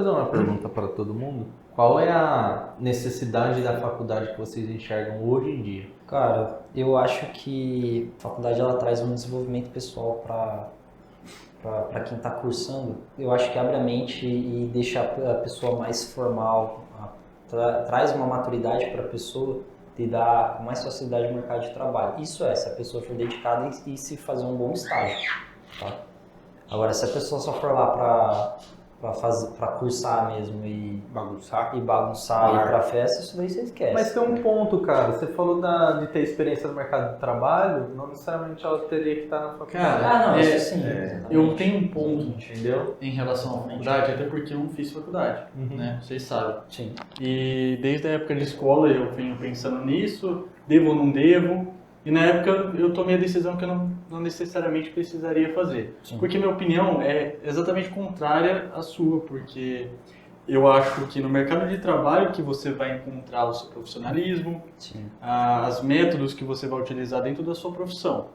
Vou fazer uma pergunta para todo mundo. Qual é a necessidade da faculdade que vocês enxergam hoje em dia? Cara, eu acho que a faculdade ela traz um desenvolvimento pessoal para quem está cursando. Eu acho que abre a mente e deixa a pessoa mais formal, traz uma maturidade para a pessoa lidar com mais facilidade no mercado de trabalho. Isso é, se a pessoa for dedicada e se fazer um bom estágio, tá? Agora, se a pessoa só for lá para cursar mesmo e Bagunçar. ir para festa, isso daí você esquece. Mas tem um ponto, cara. Você falou de ter experiência no mercado de trabalho, não necessariamente ela teria que estar na faculdade. Cara, não, isso sim. eu tenho um ponto Entendeu? em relação à faculdade, até porque eu não fiz faculdade, né? Vocês sabem. Sim. E desde a época de escola eu venho pensando nisso, devo ou não devo. E na época eu tomei a decisão que eu não necessariamente precisaria fazer. Sim. Porque minha opinião é exatamente contrária à sua, porque eu acho que no mercado de trabalho que você vai encontrar o seu profissionalismo, Sim. as métodos que você vai utilizar dentro da sua profissão.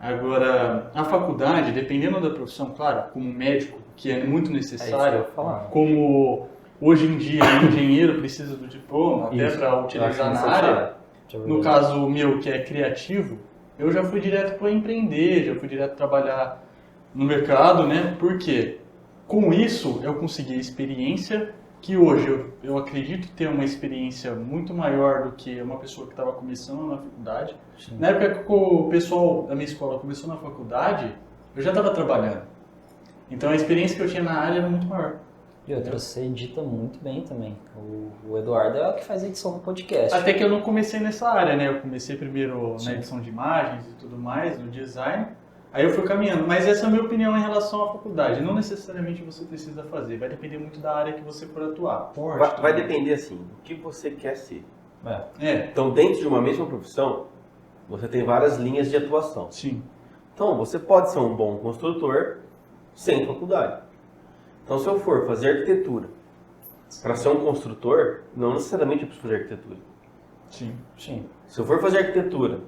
Agora, a faculdade, dependendo da profissão, claro, como médico, que é muito necessário, como hoje em dia o engenheiro precisa do diploma até para utilizar na área, no caso meu, que é criativo, eu já fui direto para empreender, já fui direto trabalhar no mercado, né? Porque com isso eu consegui experiência que hoje eu acredito ter uma experiência muito maior do que uma pessoa que estava começando na faculdade. Sim. Na época que o pessoal da minha escola começou na faculdade, eu já estava trabalhando. Então a experiência que eu tinha na área era muito maior. E outra, você edita muito bem também. O Eduardo é o que faz a edição do podcast. Até que eu não comecei nessa área, né? Eu comecei primeiro Sim. na edição de imagens e tudo mais, no design. Aí eu fui caminhando. Mas essa é a minha opinião em relação à faculdade. Não necessariamente você precisa fazer. Vai depender muito da área que você for atuar. Vai depender, assim, do que você quer ser. É, Então, dentro de uma mesma profissão, você tem várias linhas de atuação. sim. Então, você pode ser um bom construtor sem faculdade. Então, se eu for fazer arquitetura para ser um construtor, não necessariamente eu preciso fazer arquitetura. Sim. Sim. Se eu for fazer arquitetura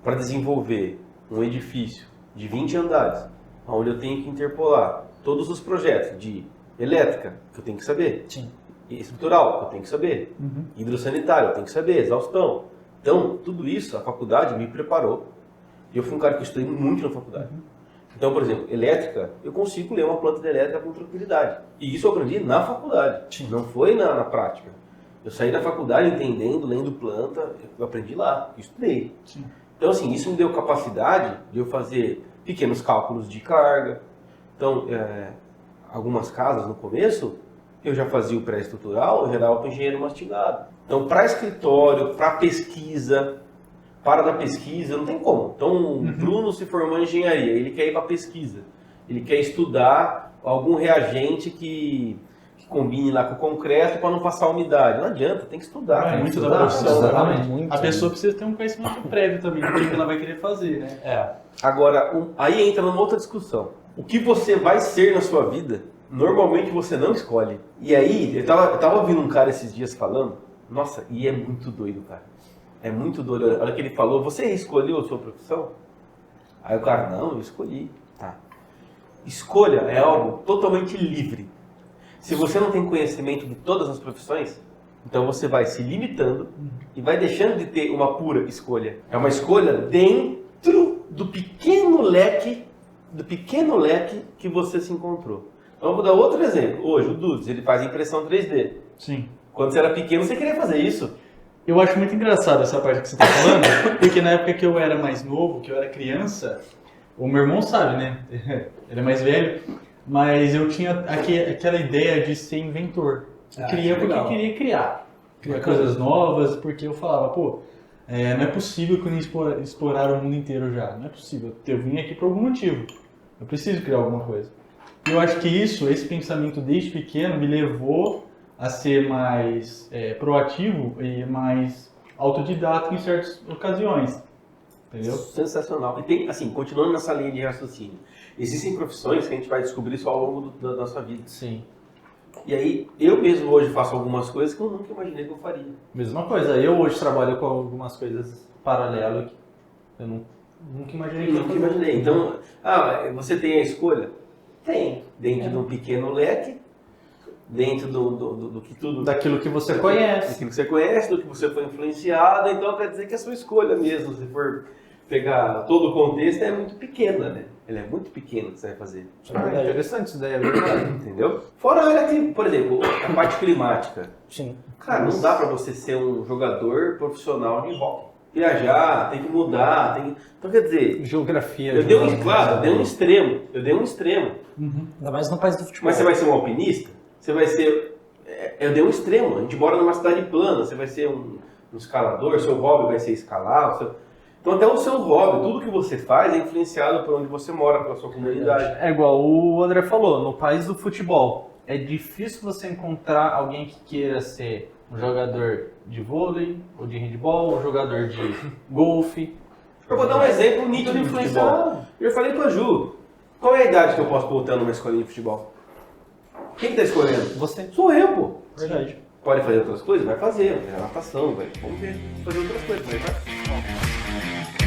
para desenvolver um edifício de 20 andares, onde eu tenho que interpolar todos os projetos de elétrica, que eu tenho que saber, Sim. estrutural, que eu tenho que saber, hidrossanitário, eu tenho que saber, exaustão. Então, tudo isso a faculdade me preparou. E eu fui um cara que estudei muito na faculdade. Então, por exemplo, elétrica, eu consigo ler uma planta de elétrica com tranquilidade. E isso eu aprendi na faculdade, não foi na prática. Eu saí da faculdade entendendo, lendo planta, eu aprendi lá, estudei. Sim. Então, assim, isso me deu capacidade de eu fazer pequenos cálculos de carga. Então, algumas casas no começo, eu já fazia o pré-estrutural, eu já dava para o engenheiro mastigado. Então, para escritório, para pesquisa, da pesquisa, não tem como. Então, o Bruno se formou em engenharia, ele quer ir para pesquisa. Ele quer estudar algum reagente que combine lá com o concreto para não passar umidade. Não adianta, tem que estudar. tem que muito da estudar. profissão. Exatamente. Muito. A pessoa precisa ter um conhecimento prévio também do que ela vai querer fazer, né? É. Agora, aí entra numa outra discussão. O que você vai ser na sua vida, normalmente você não escolhe. E aí, eu tava ouvindo um cara esses dias falando, nossa, e é muito doido, cara. É muito doido. Olha que ele falou, você escolheu a sua profissão? Aí o cara, não, eu escolhi. Tá. Escolha é algo totalmente livre. Se você não tem conhecimento de todas as profissões, então você vai se limitando e vai deixando de ter uma pura escolha. É uma escolha dentro do pequeno leque que você se encontrou. Então, eu vou dar outro exemplo. Hoje, o Dudes, ele faz impressão 3D. Sim. Quando você era pequeno, você queria fazer isso. Eu acho muito engraçado essa parte que você está falando, porque na época que eu era mais novo, que eu era criança, o meu irmão sabe, né? Ele é mais velho, mas eu tinha aquela ideia de ser inventor. Eu queria porque eu queria criar coisas novas, porque eu falava, pô, não é possível que eu nem explorar o mundo inteiro já. Não é possível. Eu vim aqui por algum motivo. Eu preciso criar alguma coisa. E eu acho que esse pensamento desde pequeno me levou a ser mais proativo e mais autodidata em certas ocasiões. Entendeu? Sensacional. E tem, assim, continuando nessa linha de raciocínio, existem profissões que a gente vai descobrir só ao longo da nossa vida. Sim. E aí, eu mesmo hoje faço algumas coisas que eu nunca imaginei que eu faria. Mesma coisa. Eu hoje trabalho com algumas coisas paralelas que eu nunca imaginei. Nunca imaginei. Então, você tem a escolha? Tem. Dentro de um pequeno leque, dentro do que tudo... Daquilo que você conhece. Daquilo que você conhece, do que você foi influenciado, então quer dizer que a sua escolha mesmo, se for pegar todo o contexto, é muito pequena, né? Ela é muito pequena que você vai fazer. Interessante isso daí, é verdade. Entendeu? Fora a área que, por exemplo, a parte climática. Sim. Cara, não dá pra você ser um jogador profissional de hockey. Viajar, tem que mudar, tem que... Então, quer dizer, Geografia. eu dei um extremo. Ainda mais no país do futebol. Mas você vai ser um alpinista? Você vai ser... Eu dei um extremo. A gente mora numa cidade plana. Você vai ser um escalador, seu hobby vai ser escalar. Então, até o seu hobby, tudo que você faz é influenciado por onde você mora, pela sua comunidade. É igual o André falou, no país do futebol, é difícil você encontrar alguém que queira ser um jogador de vôlei, ou de handball, um jogador de golfe. Eu vou dar um exemplo nítido de futebol. Eu falei pra Ju, qual é a idade que eu posso botar numa escolinha de futebol? Quem que tá escolhendo? Você. Sou eu, pô. Verdade. Pode fazer outras coisas? Vai fazer. Vai fazer natação, vamos ver. Fazer outras coisas, vai.